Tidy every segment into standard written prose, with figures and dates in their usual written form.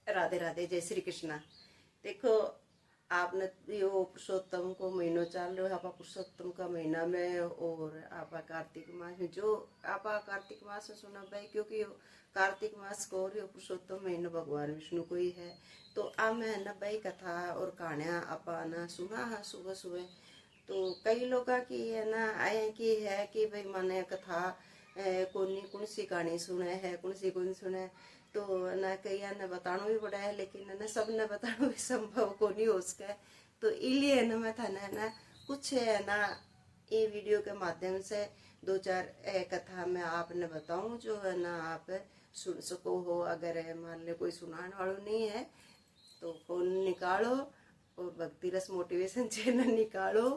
राधे राधे, जय श्री कृष्णा। देखो, आपने यो पुरुषोत्तम को महीनों चल रहे हो, आप पुरुषोत्तम का महीना में और आप कार्तिक मास में जो आप कार्तिक मास में सुना भाई, क्योंकि यो कार्तिक मास को और यो पुरुषोत्तम महीना भगवान विष्णु को ही है। तो अब मैं ना भाई कथा और कहानियां आप ना सुना है सुबह सुबह। तो कई लोग की है ना आए की है कि भाई मैंने कथा कौन सी कहानी सुने है, कौन सुने। तो ना कई ने बताना भी पड़ा है, लेकिन ना सब ने बताना भी संभव को नहीं हो सके। तो इसलिए ना मैं था ना कुछ है ना ये वीडियो के माध्यम से दो चार कथा मैं आपने बताऊं जो है ना आप सुन सको हो। अगर मान लो कोई सुनाने वालों नहीं है तो फोन निकालो और भक्ति रस मोटिवेशन चैनल निकालो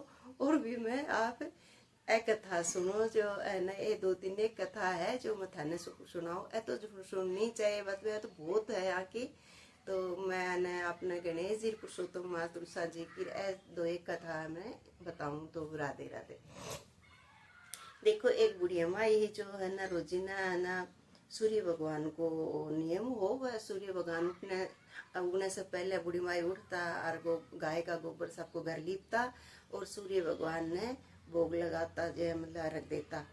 और भी मैं आप एक कथा सुनो जो है ना। ये दो तीन एक कथा है जो मैं थाने सुनाओ। ए तो सुननी चाहिए, बस मैं तो बहुत है यहाँ की। तो मैंने अपने गणेश जी पुरुषोत्तम मास तुलसा जी की दो एक कथा मैं बताऊं। तो राधे राधे। देखो, एक बुढ़िया माई जो है ना रोजीना है ना सूर्य भगवान को नियम हो वह सूर्य भगवान उगने से पहले बूढ़ी माई उठता और गाय का गोबर सबको घर लीपता और सूर्य भगवान ने भोग लगाता जय मतलब रख देता।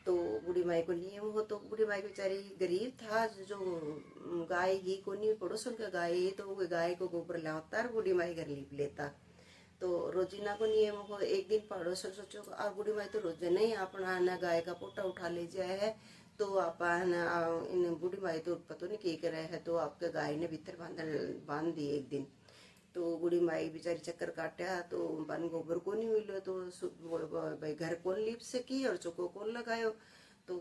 तो बूढ़ी माई को नियम हो। तो बूढ़ी माई बेचारी गरीब था, जो गाय ही को नहीं पड़ोसन का गाय ही, तो वो गाय को गोबर लाता और बूढ़ी माई घर लीप लेता। तो रोजीना को नियम हो। एक दिन पड़ोसन सोचो और बूढ़ी माई तो रोजाना ही अपना ना गाय का पोटा उठा ले जाए है। तो अपन इन बूढ़ी माई तो पता नहीं की करे है। तो आपके गाय ने भीतर बांध दी एक दिन। तो बूढ़ी माई बेचारी चक्कर काटा तो बन गोबर को नहीं मिलो। तो भाई घर कौन लीप सकी और चौको कौन लगायो। तो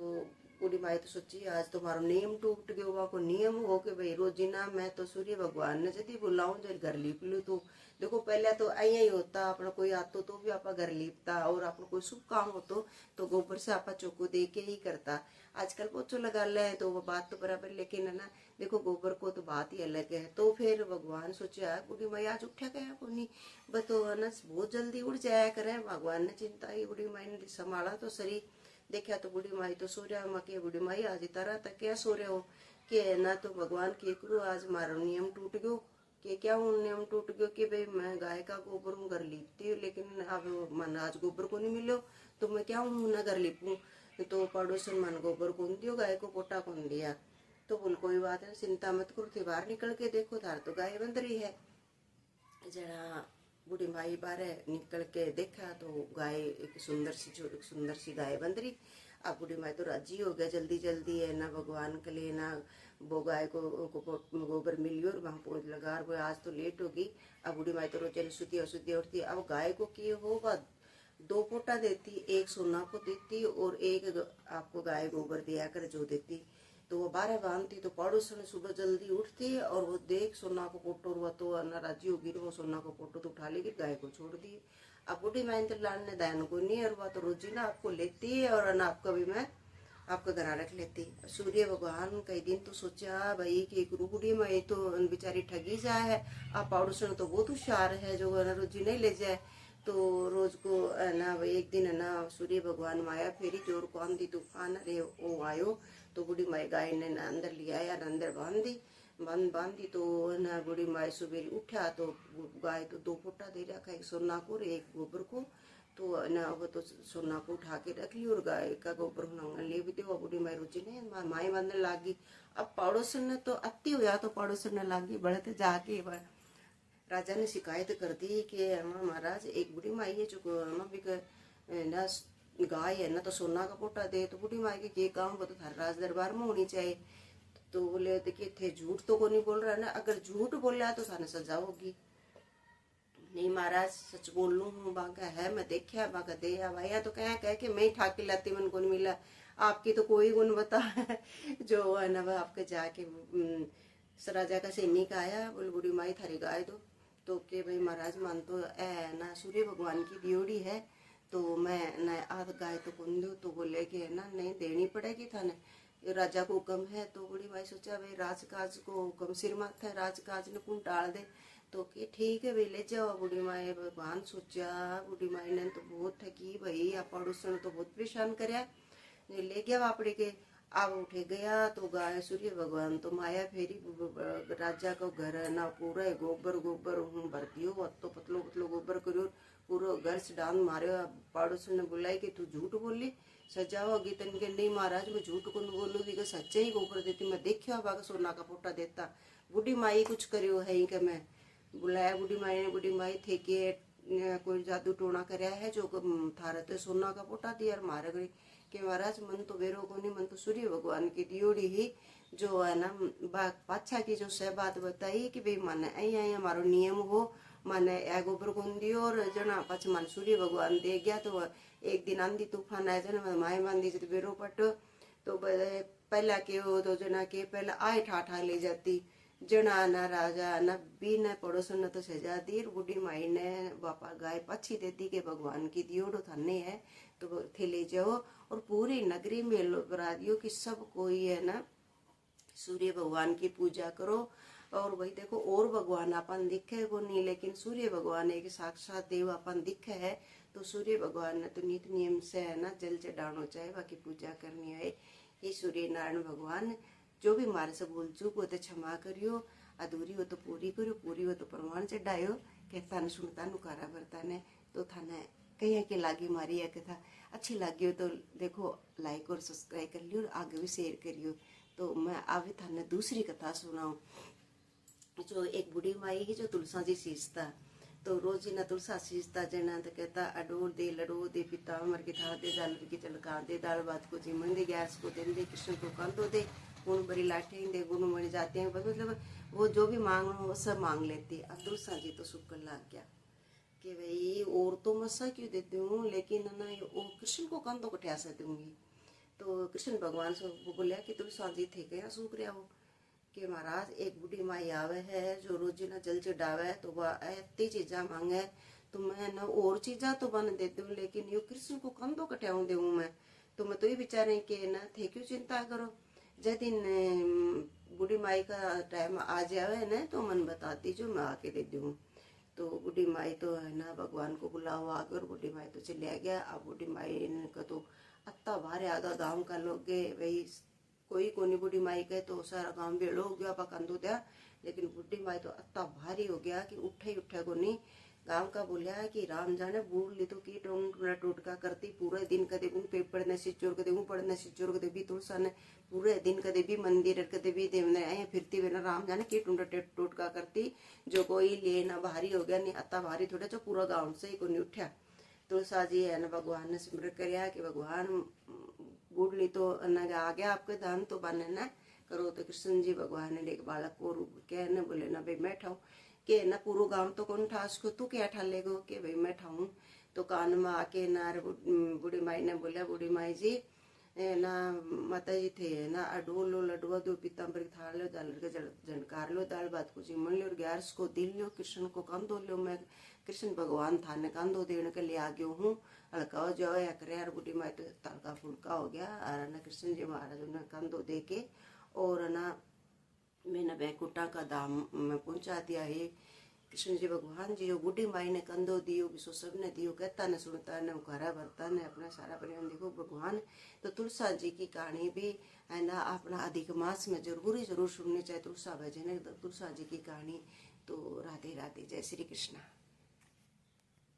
बूढ़ी माई तो सोची आज तो मारो नियम टूट गयो। वहाँ को नियम हो कि भाई रोजीना मैं तो सूर्य भगवान ने यदि बुलाऊं जो घर लीप लू। तो देखो पहले तो आई ही होता अपना कोई आतो तो भी आप घर लीपता और अपना कोई शुभ काम हो तो गोबर से आप चौको दे के ही करता। आजकल पोछो लगा ले तो वो बात तो बराबर, लेकिन है ना देखो गोबर को तो बात ही अलग है। तो फिर भगवान सोचा बूढ़ी माई आज उठा गया को नहीं बतो ना बहुत जल्दी उठ जाया करे। भगवान ने चिंता ही बूढ़ी माई ने संभाला तो सही। देखा तो बूढ़ी माई तो सो रहा के बूढ़ी माई आज तारा तक क्या सो रहे हो कि ना। तो भगवान के करो आज मारो नियम टूट गयो कि क्या नियम टूट गयो कि भाई मैं गाय का गोबर हूँ घर लीपती हूँ, लेकिन अब मन आज गोबर को नहीं मिलो तो मैं क्या हूँ ना घर लीपूं। तो पड़ोसन मन गोबर कौन दियो गाय को पोटा कौन दिया। तो बोल कोई बात है चिंता मत करो, थे बाहर निकल के देखो थार तो गाय बंध रही है। जरा बूढ़ी माई बाहर निकल के देखा तो गाय एक सुंदर सी गाय बंध रही। अब बूढ़ी माई तो राजी हो गया, जल्दी जल्दी है ना भगवान के लिए ना वो गाय को गोबर मिली और वहां पोछ लगा और आज तो लेट होगी। अब बूढ़ी माई तो रोज सुती उठती। अब गाय को किए होगा दो पोटा देती, एक सोना को देती और एक आपको गाय गोबर दिया कर जो देती। तो वो बारह बांधती तो पड़ोसन सुबह जल्दी उठती और वो देख सोना को पोटो हुआ तो नाराजी होगी। वो सोना को पोटो तो उठा लेगी, गाय को छोड़ दी। अब बूढ़ी माइन तो लाने दान को नहीं और वह तो रोजी ना आपको लेती है और ना आपका भी मैं आपका घर रख लेती। सूर्य भगवान कई दिन तो सोचा भाई कि एक बूढ़ी माई तो बेचारी ठगी जाए है। आप पड़ोसन तो बहुत होशियार है जो रोजी नहीं ले जाए। तो रोज को है ना भाई एक दिन है ना सूर्य भगवान माया फेरी जोर को आंधी तूफान रे वो आयो। तो बूढ़ी माई गाय ने अंदर लिया यार अंदर बांधी तो ना बूढ़ी माई सुबह उठा तो गाय तो दो फोटा दे रखा, एक सोना को और एक गोबर को। तो ना वो तो सोना को उठा के रख ली और गाय का गोबर ले भी दिया। बूढ़ी माई रुचि ने माई बांधने लागी। अब पड़ोसन ने तो अति हुआ तो पड़ोसन ने लागी बढ़ते जाके राजा ने शिकायत कर दी कि महाराज एक बूढ़ी माई है जो भी ना गाय है ना तो सोना का पोटा दे। तो बूढ़ी माई के काम वो तो थारे राज दरबार में होनी चाहिए। तो बोले देखिए थे झूठ तो को नहीं बोल रहा ना, अगर झूठ बोला तो थाने सजा होगी। नहीं महाराज सच बोल लू हूँ बाका है मैं देखा बाका दे भैया तो कह के मैं ठाकी लाती मन को नहीं मिला। आपकी तो कोई गुण बता जो है ना वह आपके जाके राजा का सैनिक आया बोले बूढ़ी माई थारी गाय दो। तो के भाई महाराज मान तो ए ना सूर्य भगवान की ड्योड़ी है तो मैं न आध गाय तो कौन दू। तो बोले कि है ना नहीं देनी पड़ेगी थाने राजा को हुक्म है। तो बूढ़ी माई सोचा भाई राजकाज को हुक्म सिर माथा है, राजकाज ने कौन टाल दे। तो कि ठीक है भाई ले जाओ। बूढ़ी माई भगवान सोचा बूढ़ी माई ने तो बहुत ठगी भाई आप पड़ोसन तो बहुत परेशान कराया ले गया वापड़ी के। अब उठे गया तो गाय सूर्य भगवान तो माया फेरी राजा को घर है ना पूरा गोबर गोबर हूँ भर दियो तो पतलो पतलो गोबर करियो पूरा घर से डांग मारे। पड़ोसन ने बुलाई कि तू झूठ बोली सजाओगी तन के नहीं महाराज मैं झूठ कौन बोलूंगी कि सच्चे ही गोबर देती मैं देखियो बाग सोना का पोटा देता। बूढ़ी माई कुछ करियो है ही कि मैं बुलाया बूढ़ी माई ने। बूढ़ी माई थे कि कोई जादू टोना करया है जो थारे तो सोना का पोटा दिया और मारे गई कि महाराज मन तो बेरो को नहीं मन तो सूर्य भगवान की दियोड़ी ही जो है ना पाछा की जो सह बात बताई कि भाई माने आई हमारो नियम हो माने ए गोबर कौन दियो और जना पाछ मान सूर्य भगवान दे गया। तो एक दिन आंधी तूफान आया जना माए बांधी जब बेरो पट तो पहला के हो तो जना के पहला आए ठाठा ले जाती जना ना राजा ना बी ने पड़ोसन ने तो सजा दी। बूढ़ी माई ने बापा गाय पछी दे दी के भगवान की दियोड़ो थाने है तो थे ले जाओ और पूरी नगरी में बरा दियो कि सब कोई है ना सूर्य भगवान की पूजा करो। और वही देखो और भगवान अपन दिखे को नहीं लेकिन सूर्य भगवान एक साक्षात देव अपन दिखे है। तो सूर्य भगवान ने तो नित नियम से है ना जल चढ़ाना चाहिए बाकी पूजा करनी है। ये सूर्य नारायण भगवान जो भी हमारे से भूल चूक हो तो क्षमा करियो अधूरी हो तो पूरी करियो पूरी हो तो प्रमाण चढ़ायो के थाने सुनता नुकारा बरता ने तो थाने कहीं के लागी मारी है कथा अच्छी लगी हो तो देखो लाइक और सब्सक्राइब कर लियो और आगे भी शेयर करियो। तो मैं अभी थाने दूसरी कथा सुनाऊं। जो एक बूढ़ी माई ही जो तुलसा जी सींचता तो रोज ही ना तुलसा सींचता जना तो कहता अडोर दे लडो दे पीताम्बर की था दे दाल की चलका दे दाल भात को जीवन दे गैस को दे कृष्ण को कांदो दे गुण बड़ी लाठी दे गुण बड़ी जाते हैं मतलब वो जो भी मांग वो सब मांग लेती। अब तुलसा जी तो शुक्र लग गया कि भाई और तो मसा क्यों देती हूँ लेकिन ना वो कृष्ण को कंधों को ठैसा दूंगी। तो कृष्ण भगवान से वो बोलिया कि तुलसा जी थे क्या सूख रहा हो कि महाराज एक बूढ़ी माई आवे है जो रोजी ना जल चढ़ावे तो वह इतनी चीजा मांगे तो मैं ना और चीजा तो बन देती हूँ लेकिन यो कृष्ण को कंधों कटाऊँ दे मैं तो मैं तो ये विचारे कि ना थे क्यों चिंता करो जब दिन बूढ़ी माई का टाइम आ जावे ना तो मन बताती जो मैं आके दे दूँ। तो बूढ़ी माई तो है ना भगवान को बुलाओ आगे और बूढ़ी माई तो चलिया गया। अब बूढ़ी माई का तो अत्ता भारे आगा गाँव का लोग गए भाई कोई कोनी बूढ़ी माई कहे तो सारा गाँव बेड़ो हो गया कंदो दिया लेकिन बूढ़ी माई तो अत्ता भारी हो गया कि उठे ही उठे को नहीं। गाँव का बोलिया कि राम जाने बूढ़ ली तो की टोटका करती पूरे दिन कदे पेपर ने सिचोर कदे पढ़ने सिचोर कदे भी तुलसा ने पूरे दिन कदे भी मंदिर कदे भी देवने आए फिरती वे ना राम जाने की टोटका करती जो कोई ले ना भारी हो गया नहीं अत्ता भारी थोड़ा जो पूरा गाँव से ही को नहीं उठा। तुलसा जी है ना भगवान ने स्मृत कराया कि भगवान बूढ़ ली तो आ गया आपके दान तो बने न करो। तो कृष्ण जी भगवान ने एक बालक को कहने बोले ना भाई मैं ठाऊँ के ना पूरा गांव तो कौन ठा उसको तू क्या ठा लेगो के भाई मैं ठाऊँ। तो कान में आके ना बूढ़ी माई ने बोला बूढ़ी माई जी ना माता जी थे ना अडो लो लडुआ दो पीताम्बर थाल लो दाल के झनकार लो दाल भात को चिमन लो गैस को दिल लो कृष्ण को कंधो लो मैं कृष्ण भगवान थाने कंधो देने के लिए आ गया हूँ हल्का जाओ या करे यार बूढ़ी माई तो तड़का फुल्का हो गया और ना कृष्ण जी महाराज ने कंधो दे के और ना मैंने बैकुंठा का धाम में पहुंचा दिया है। कृष्ण जी भगवान जी जो बूढ़ी माई ने कंधो दियो विश्व सब ने दियो कहता ने सुनता ने घरा भरता ने अपना सारा परिवार देखो भगवान। तो तुलसा जी की कहानी भी है ना अपना अधिक मास में जरूर सुननी चाहिए तुलसा भजन तुलसा जी की कहानी। तो राधे राधे जय श्री कृष्णा।